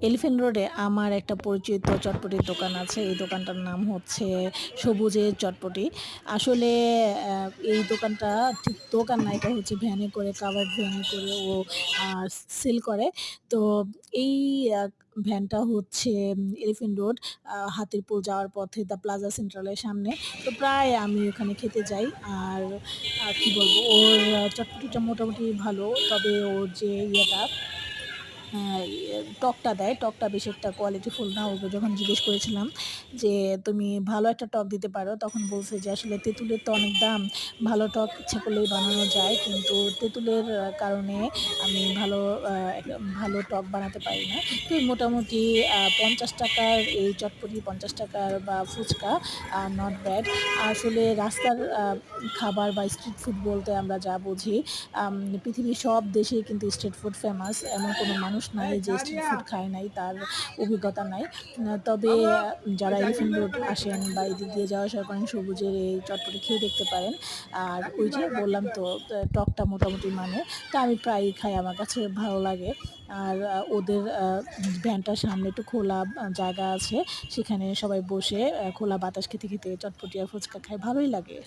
Elephant রোডে আমার একটা পরিচিত চটপটির দোকান আছে। এই দোকানটার নাম হচ্ছে সবুজের চটপটি। আসলে এই দোকানটা ঠিক দোকান না, এটা হচ্ছে ভ্যানে করে, কাভার্ড ভ্যানে করে ও আ সেল করে। তো এই আ ভ্যানটা হচ্ছে এলিফ্যান্ট রোড হাতিরপুল যাওয়ার পথে দ্য প্লাজা সেন্ট্রালের সামনে। তো প্রায় আমি ওখানে খেতে যাই। আর কি বলবো, ওর চটপটিটা মোটামুটি ভালো। তবে ওর যে টকটা দেয়, টকটা বেশি একটা কোয়ালিটিফুল না। ওকে যখন জিজ্ঞেস করেছিলাম যে, "তুমি ভালো একটা টক দিতে পারো?" তখন বলছে যে, "আসলে তেঁতুলের তো অনেক দাম। ভালো টক ইচ্ছা করলেই বানানো যায়। কিন্তু তেঁতুলের কারণে আমি একটা ভালো টক বানাতে পারি না।" তো এই মোটামুটি ৳৫০ র এই চটপটি, ৳৫০ র বা ফুচকা নট ব্যাড। আসলে রাস্তার খাবার বা স্ট্রিট ফুড বলতে আমরা যা বুঝি, আম পৃথিবীর সব দেশেই কিন্তু স্ট্রিট ফুড ফেমাস। এমন কোনো মানুষ নাই যে স্ট্রিট ফুড খায় নাই, তার অভিজ্ঞতা নাই। তবে যারা এলিফ্যান্ট রোড আসেন বা এদিক দিয়ে যাওয়া আসা করেন, সবুজের এই চটপটি খেয়ে দেখতে পারেন। আর ওই যে বললাম তো, টকটা মোটামুটি মানে। তো আমি প্রায়ই খাই, আমার কাছে ভালো লাগে। আর ওদের ভ্যানটার সামনে একটু খোলা জায়গা আছে। সেখানে সবাই বসে খোলা বাতাস খেতে, খেতে চটপটি আর ফুচকা খায়, ভালোই লাগে।